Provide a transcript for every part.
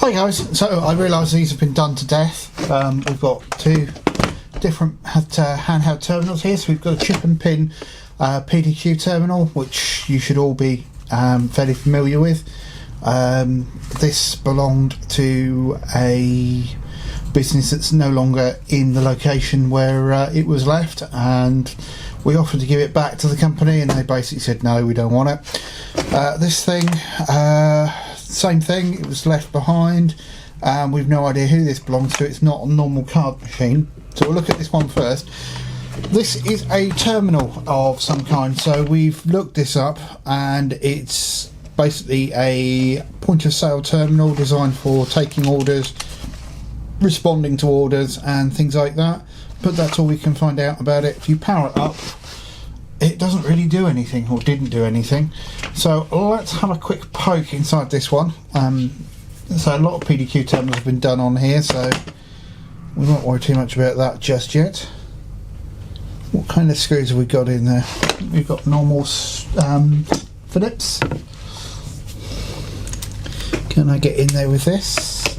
Hi guys, so I realise these have been done to death. We've got two different handheld terminals here. So we've got a chip and pin PDQ terminal, which you should all be fairly familiar with. This belonged to a business that's no longer in the location where it was left, and we offered to give it back to the company and they basically said no, we don't want it. This thing, same thing, it was left behind. We've no idea who this belongs to. It's not a normal card machine, so we'll look at this one first. This is a terminal of some kind, so we've looked this up and it's basically a point of sale terminal designed for taking orders, responding to orders and things like that, but that's all we can find out about it. If you power it up, it doesn't really do anything, or didn't do anything. So let's have a quick poke inside this one. So a lot of PDQ terminals have been done on here, so we won't worry too much about that just yet. What kind of screws have we got in there? We've got normal Phillips. Can I get in there with this?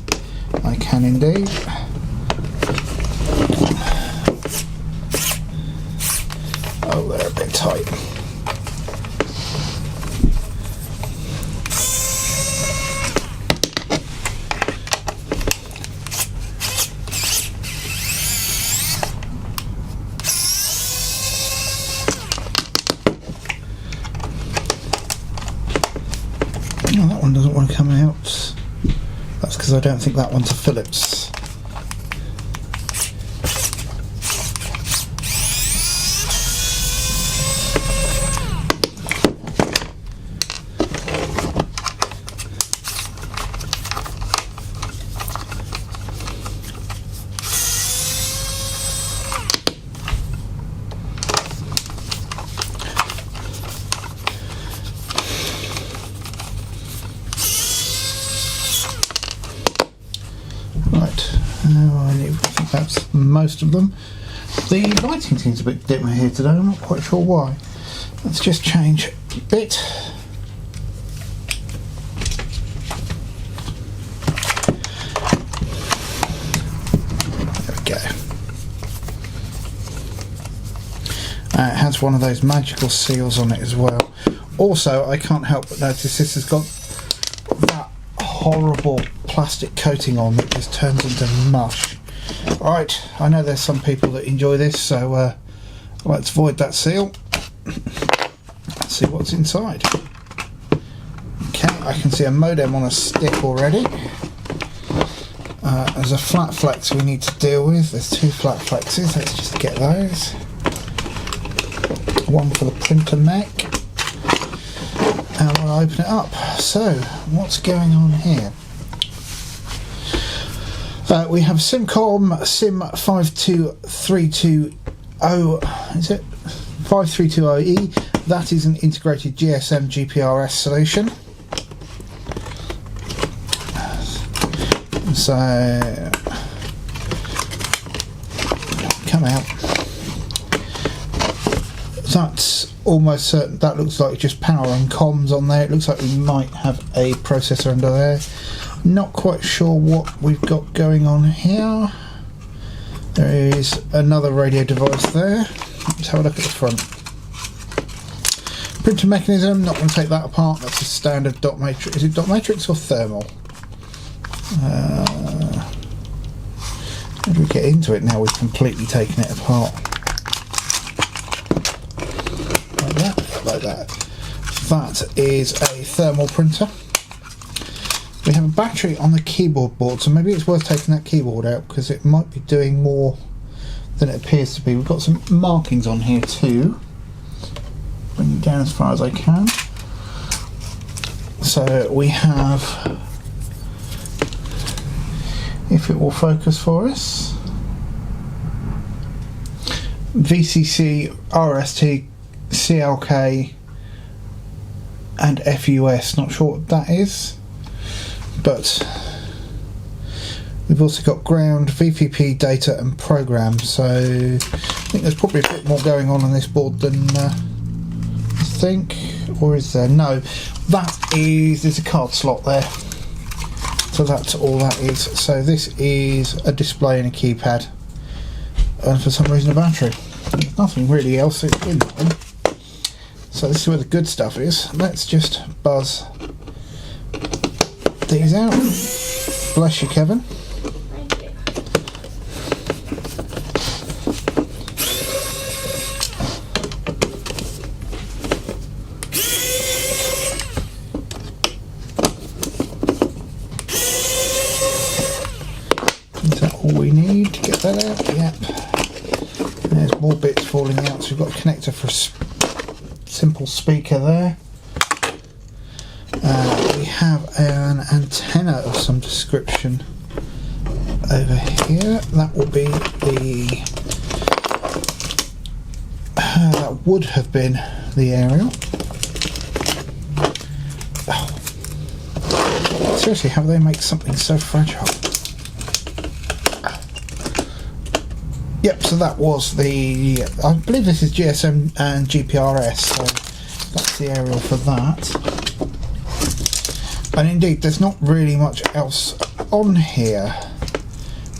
I can indeed. Oh, they're a bit tight. Oh, that one doesn't want to come out. That's because I don't think that one's a Phillips. I think that's most of them. The lighting seems a bit dimmer here today, I'm not quite sure why. Let's just change a bit. There we go. It has one of those magical seals on it as well. Also, I can't help but notice this has got that horrible plastic coating on that just turns into mush. Right, I know there's some people that enjoy this, so let's void that seal. Let's see what's inside. Okay, I can see a modem on a stick already. There's a flat flex we need to deal with. There's two flat flexes, let's just get those. One for the printer mech. And we'll open it up. So, what's going on here? We have Simcom SIM 52320, is it? 5320E. That is an integrated GSM GPRS solution. So, come out. That's almost certain. That looks like just power and comms on there. It looks like we might have a processor under there. Not quite sure what we've got going on here. There is another radio device there. Let's have a look at the front. Printer mechanism, not going to take that apart. That's a standard dot matrix. Is it dot matrix or thermal? How do we get into it now we've completely taken it apart? Like that, like that. That is a thermal printer. We have a battery on the keyboard board, so maybe it's worth taking that keyboard out because it might be doing more than it appears to be. We've got some markings on here too. Bring it down as far as I can. So we have, if it will focus for us, VCC, RST, CLK and FUS. Not sure what that is. But we've also got ground, VPP, data and program, so I think there's probably a bit more going on this board than I think, or is there? No, that is, there's a card slot there So that's all that is. So this is a display and a keypad, and for some reason a battery. There's nothing really else in them. So this is where the good stuff is. Let's just buzz these out. Bless you, Kevin. Is that all we need to get that out? Yep. There's more bits falling out. So we've got a connector for a simple speaker there. We have an antenna of some description over here. That will be the that would have been the aerial. Oh. Seriously, how do they make something so fragile? Yep, so that was the, I believe this is GSM and GPRS, so that's the aerial for that. And indeed, there's not really much else on here.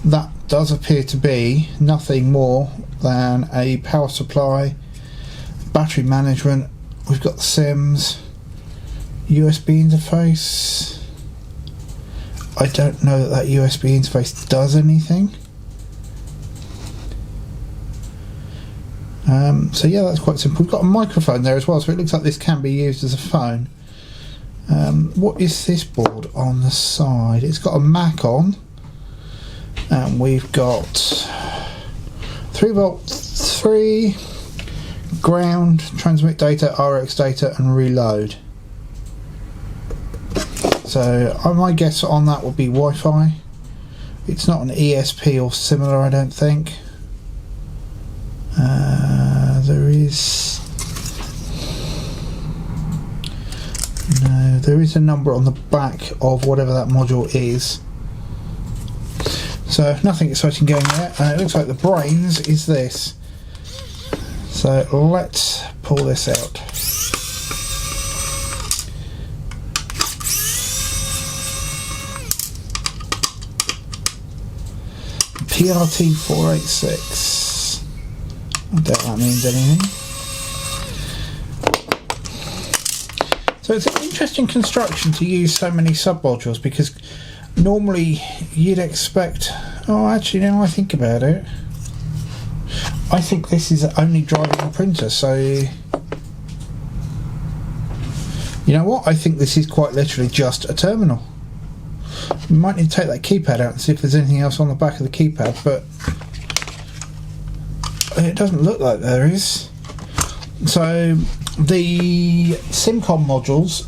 That does appear to be nothing more than a power supply, battery management. We've got the SIMs, USB interface. I don't know that that USB interface does anything. So yeah, that's quite simple. We've got a microphone there as well, so it looks like this can be used as a phone. What is this board on the side? It's got a Mac on, and we've got 3V, 3 ground, transmit data, RX data, and reload. So my guess on that would be Wi-Fi. It's not an ESP or similar, I don't think. There is a number on the back of whatever that module is. So nothing exciting going there. It looks like the brains is this. So let's pull this out. PRT 486. I doubt that means anything. So it's an interesting construction to use so many sub-modules, because normally you'd expect, oh actually now I think about it, I think this is only driving the printer, so you know what, I think this is quite literally just a terminal. We might need to take that keypad out and see if there's anything else on the back of the keypad, but it doesn't look like there is. So the SIMCOM modules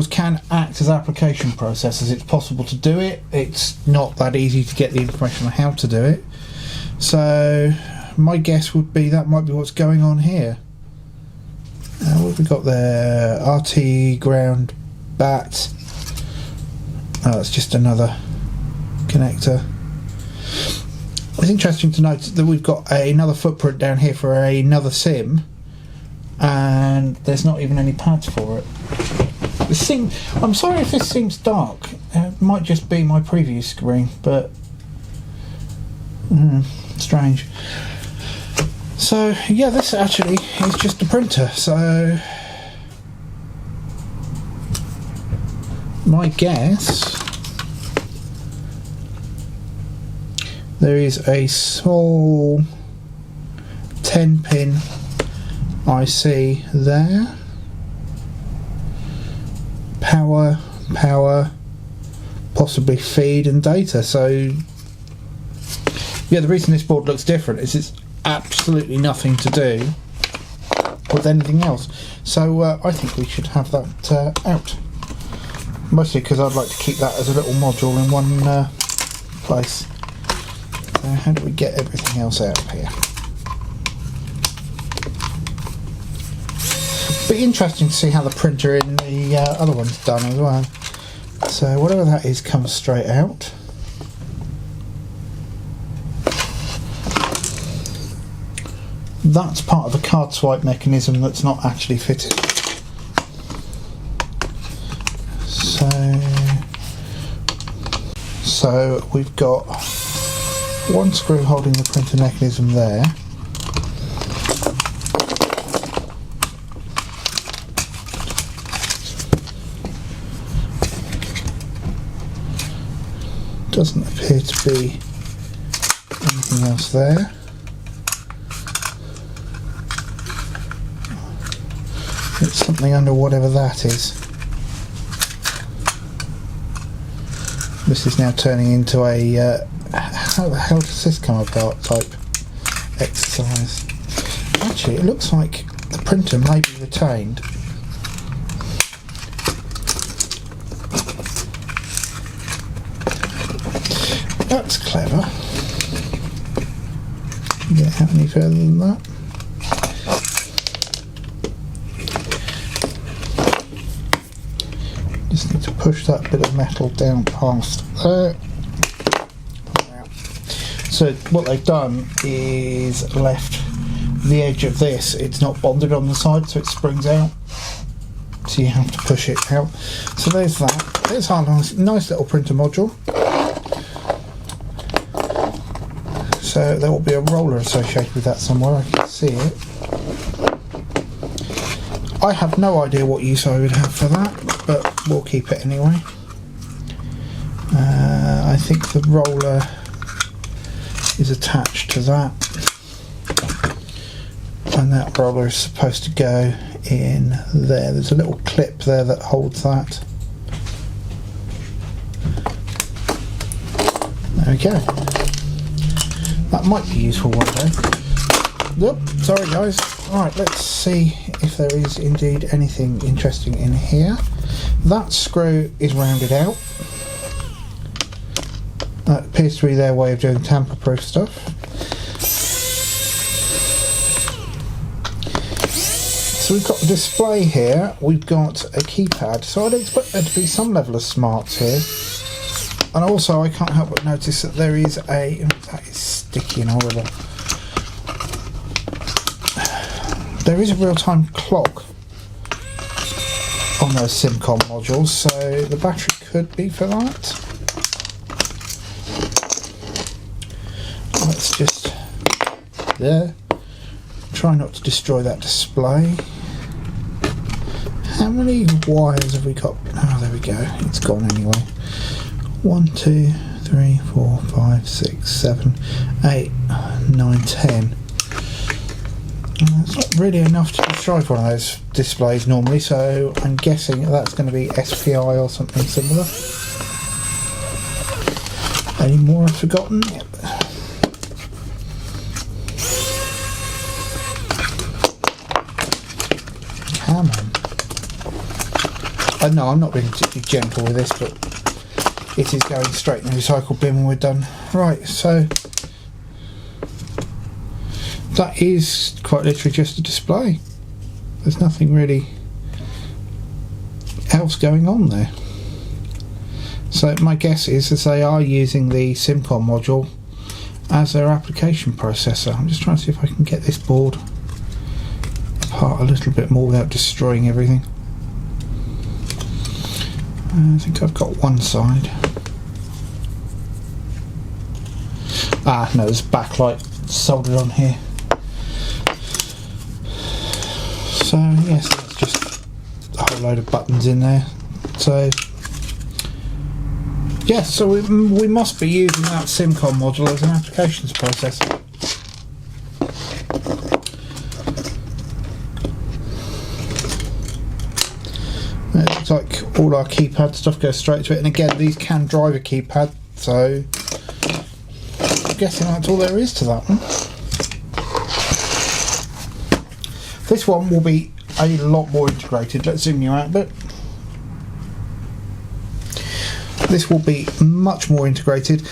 can act as application processors. It's possible to do it. It's not that easy to get the information on how to do it. So my guess would be that might be what's going on here. What have we got there? RT, ground, BAT. Oh, it's just another connector. It's interesting to note that we've got another footprint down here for another SIM, and there's not even any pads for it. I'm sorry if this seems dark. It might just be my preview screen, but strange. So yeah, this actually is just a printer. So my guess, there is a small 10-pin IC there. Power, possibly feed and data. So yeah, the reason this board looks different is it's absolutely nothing to do with anything else. So I think we should have that out. Mostly because I'd like to keep that as a little module in one place. So how do we get everything else out of here? Be interesting to see how the printer in the other one's done as well. So whatever that is comes straight out. That's part of the card swipe mechanism that's not actually fitted. So So we've got one screw holding the printer mechanism there. Doesn't appear to be anything else there. It's something under whatever that is. This is now turning into a how the hell does this come apart type exercise. Actually, it looks like the printer may be retained. That's clever. Can you get out any further than that? Just need to push that bit of metal down past there. So what they've done is left the edge of this, it's not bonded on the side, so it springs out, so you have to push it out. So there's that. There's our nice little printer module. So there will be a roller associated with that somewhere, I can see it. I have no idea what use I would have for that, but we'll keep it anyway. I think the roller is attached to that, and that roller is supposed to go in there. There's a little clip there that holds that. There we go. That might be useful one day. Yep, sorry guys. Alright, let's see if there is indeed anything interesting in here. That screw is rounded out. That appears to be their way of doing tamper-proof stuff. So we've got a display here, we've got a keypad, so I'd expect there to be some level of smarts here. And also I can't help but notice that there is a... that is sticky and horrible. There is a real-time clock on those SimCom modules, so the battery could be for that. Let's just there. Try not to destroy that display. How many wires have we got? Oh, there we go. It's gone anyway. 1, 2, 3, 4, 5, 6, 7, 8, 9, 10. It's not really enough to destroy one of those displays normally, so I'm guessing that's going to be SPI or something similar. Any more I've forgotten? Yep. Come on. No, I'm not being particularly gentle with this, but it is going straight in the recycle bin when we're done. Right, so that is quite literally just a display. There's nothing really else going on there. So my guess is that they are using the SimCom module as their application processor. I'm just trying to see if I can get this board apart a little bit more without destroying everything. I think I've got one side. Ah, no, there's a backlight soldered on here. So yes, it's just a whole load of buttons in there. So yes, so we must be using that SimCom module as an applications processor. It looks like all our keypad stuff goes straight to it, and again these can drive a keypad, so I'm guessing that's all there is to that one. This one will be a lot more integrated. Let's zoom you out a bit. This will be much more integrated.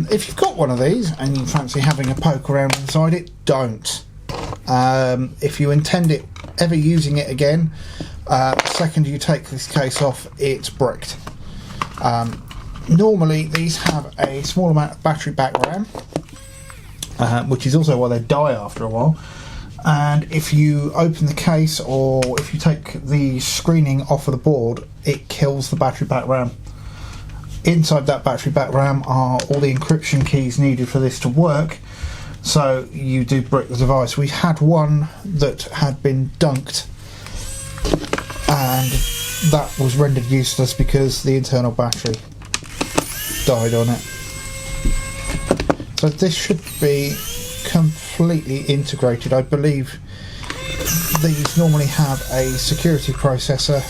If you've got one of these and you fancy having a poke around inside it, don't. If you intend it ever using it again, the second you take this case off, it's bricked. Normally these have a small amount of battery back RAM, which is also why they die after a while. And if you open the case or if you take the screening off of the board, it kills the battery back RAM. inside that battery back RAM are all the encryption keys needed for this to work, so you do brick the device. We had one that had been dunked and that was rendered useless because the internal battery died on it. So this should be completely integrated. I believe these normally have a security processor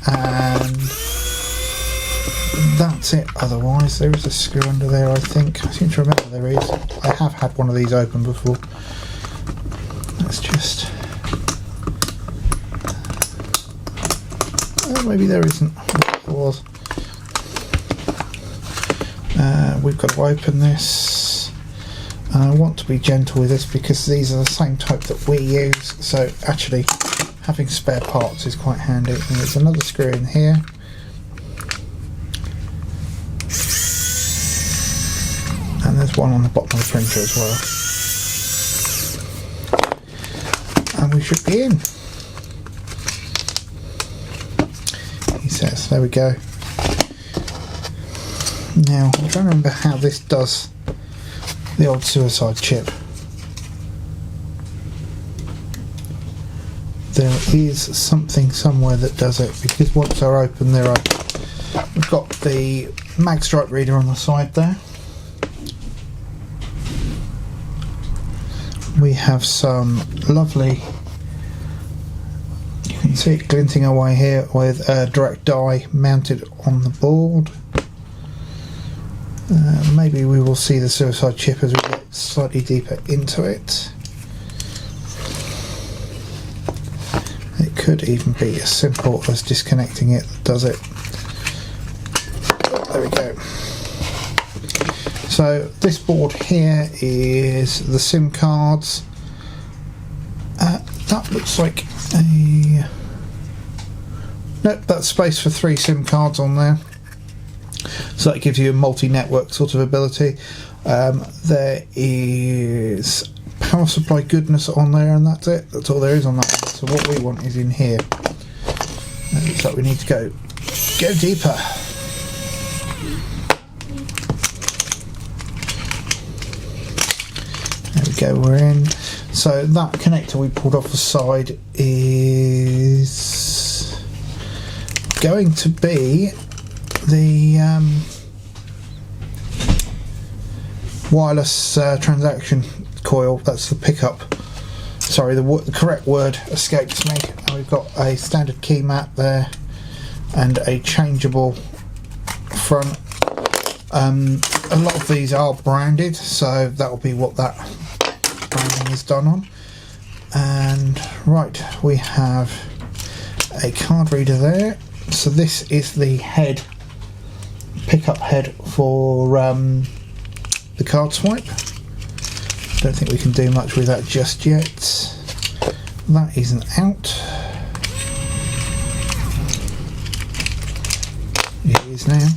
and that's it. Otherwise there is a screw under there, I think. I seem to remember there is. I have had one of these open before. Let's just... maybe there isn't. There was. We've got to open this. I want to be gentle with this because these are the same type that we use, so actually having spare parts is quite handy. And there's another screw in here. And there's one on the bottom of the printer as well. And we should be in. He says, there we go. Now, I'm trying to remember how this does the old suicide chip. There is something somewhere that does it, because once they're open, they're open. We've got the mag stripe reader on the side there. We have some lovely, you can see it glinting away here with a direct die mounted on the board. Maybe we will see the suicide chip as we get slightly deeper into it. It could even be as simple as disconnecting it that does it. There we go. So this board here is the SIM cards. That looks like a... nope, that's space for 3 SIM cards on there. So that gives you a multi-network sort of ability. There is power supply goodness on there, and that's it. That's all there is on that one. So what we want is in here. So we need to go deeper. There we go, we're in. So that connector we pulled off the side is going to be the wireless transaction coil. That's the pickup. Sorry, the correct word escapes me. And we've got a standard key map there and a changeable front. A lot of these are branded, so that will be what that branding is done on. And right, we have a card reader there. So this is the head, pickup head for the card swipe. Don't think we can do much with that just yet. That isn't out. It is now.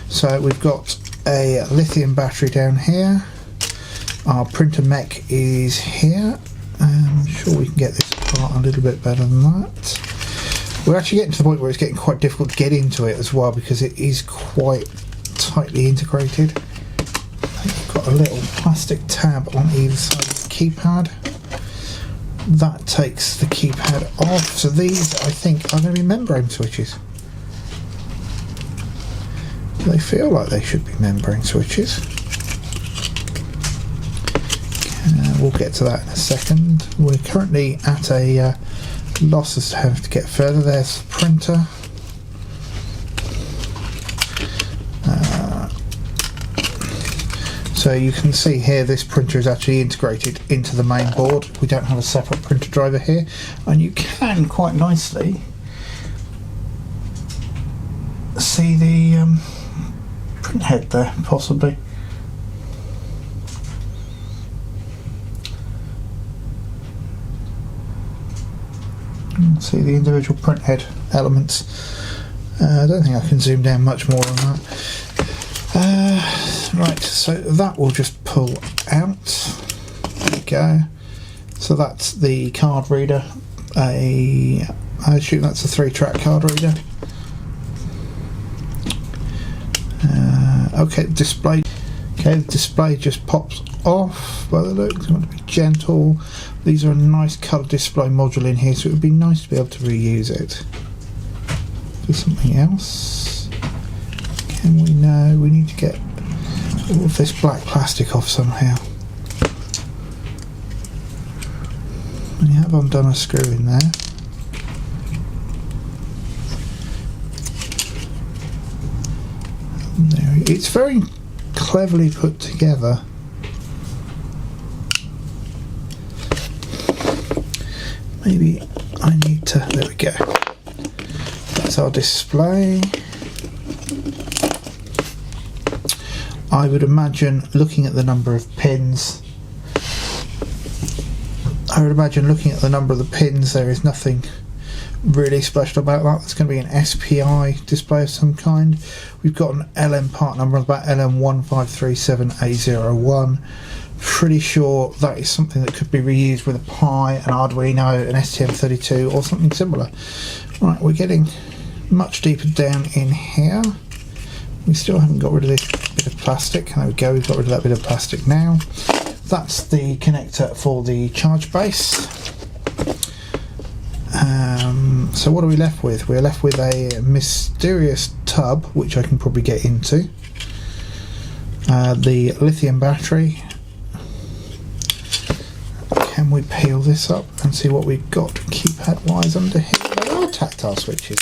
So we've got a lithium battery down here. Our printer mech is here. I'm sure we can get this apart a little bit better than that. We're actually getting to the point where it's getting quite difficult to get into it as well, because it is quite tightly integrated. I think we've got a little plastic tab on either side of the keypad. That takes the keypad off. So these, I think, are going to be membrane switches. They feel like they should be membrane switches. We'll get to that in a second. We're currently at a loss as to how to get further. There's the printer. So you can see here this printer is actually integrated into the main board. We don't have a separate printer driver here, and you can quite nicely see the print head there, possibly. See the individual print head elements. I don't think I can zoom down much more on that. Right, so that will just pull out. There we go. So that's the card reader. I assume that's a 3-track card reader. Okay, the display just pops off by the looks. I want to be gentle. These are a nice colour display module in here, so it would be nice to be able to reuse it for something else. Can we? No, we need to get all of this black plastic off somehow. We have undone a screw in there. It's very cleverly put together. Maybe I need to, there we go. That's our display. I would imagine, looking at the number of pins, there is nothing really special about that. It's going to be an SPI display of some kind. We've got an LM part number about LM1537A01. Pretty sure that is something that could be reused with a Pi, an Arduino, an STM32 or something similar. Right, we're getting much deeper down in here. We still haven't got rid of this bit of plastic. There we go, we've got rid of that bit of plastic now. That's the connector for the charge base. So what are we left with? We're left with a mysterious tub, which I can probably get into. The lithium battery. Can we peel this up and see what we've got keypad wise under here? There are tactile switches.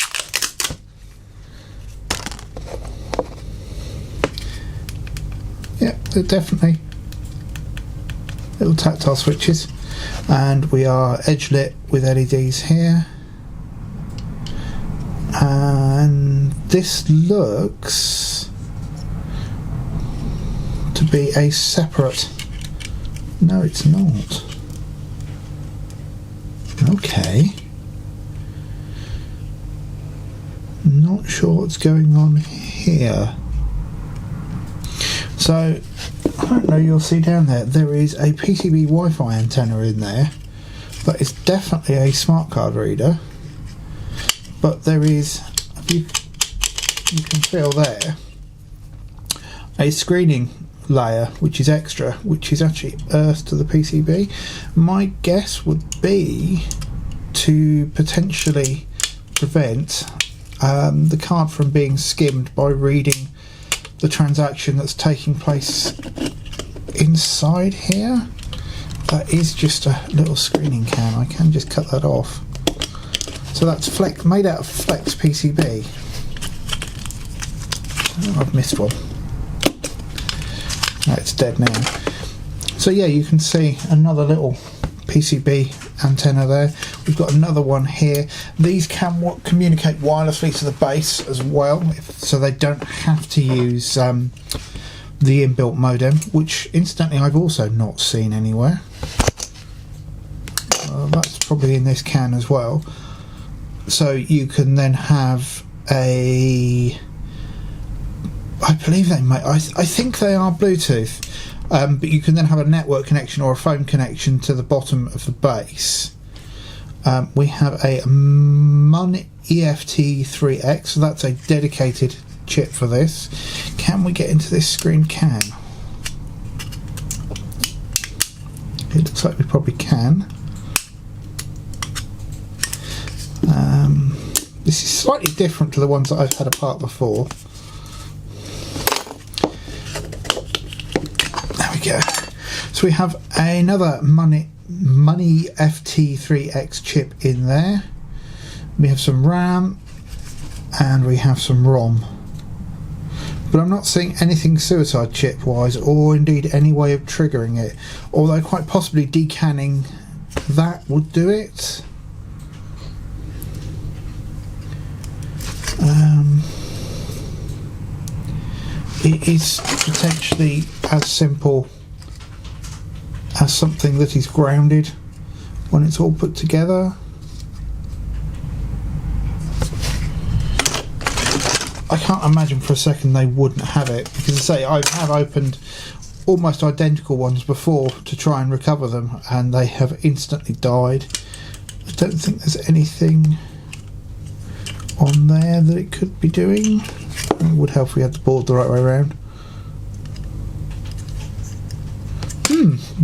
Yeah, they're definitely little tactile switches. And we are edge lit with LEDs here. And this looks to be a separate. No, it's not. Okay. Not sure what's going on here. So, I don't know, you'll see down there, there is a PCB Wi-Fi antenna in there. That is definitely a smart card reader. But there is, you can feel there, a screening layer which is extra, which is actually earthed to the PCB. My guess would be to potentially prevent the card from being skimmed by reading the transaction that's taking place inside here. That is just a little screening can. I can just cut that off. So that's made out of flex PCB. Oh, I've missed one. No, it's dead now. So yeah, you can see another little PCB antenna there. We've got another one here. These can communicate wirelessly to the base as well, so they don't have to use the inbuilt modem, which incidentally I've also not seen anywhere. That's probably in this can as well. So you can then have a, I believe they might, I think they are Bluetooth, but you can then have a network connection or a phone connection to the bottom of the base. We have a MUN EFT3X, so that's a dedicated chip for this. Can we get into this screen can? It looks like we probably can. This is slightly different to the ones that I've had apart before. There we go. So we have another MUN EFT3X chip in there. We have some RAM and we have some ROM. But I'm not seeing anything suicide chip wise, or indeed any way of triggering it. Although quite possibly decanning that would do it. It is potentially as simple as something that is grounded when it's all put together. I can't imagine for a second they wouldn't have it, because I say I have opened almost identical ones before to try and recover them and they have instantly died. I don't think there's anything on there that it could be doing. It would help if we had the board the right way around.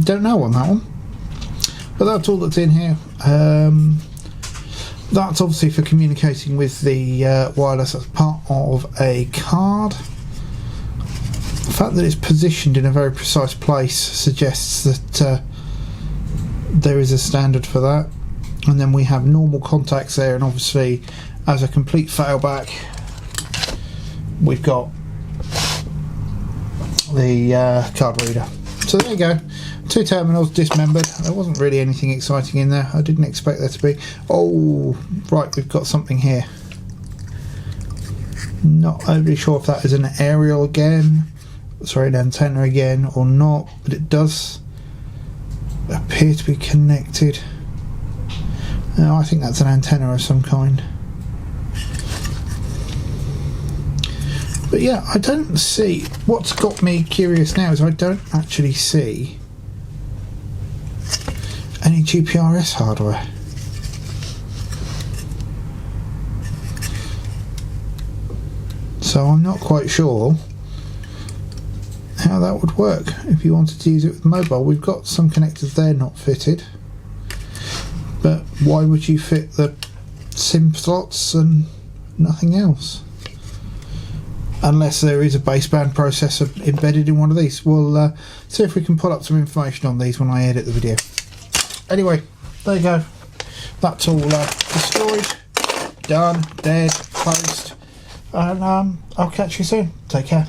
Don't know on that one. But that's all that's in here. That's obviously for communicating with the wireless as part of a card. The fact that it's positioned in a very precise place suggests that there is a standard for that. And then we have normal contacts there, and obviously as a complete failback we've got the card reader. So there you go, 2 terminals dismembered. There wasn't really anything exciting in there. I didn't expect there to be. Oh right, we've got something here. Not overly sure if that is an aerial again, sorry, an antenna again or not, but it does appear to be connected. No, I think that's an antenna of some kind. But yeah, I don't see, what's got me curious now is I don't actually see any GPRS hardware. So I'm not quite sure how that would work if you wanted to use it with mobile. We've got some connectors there not fitted, but why would you fit the SIM slots and nothing else? Unless there is a baseband processor embedded in one of these. We'll see if we can pull up some information on these when I edit the video. Anyway, there you go. That's all destroyed, done, dead, closed, and I'll catch you soon. Take care.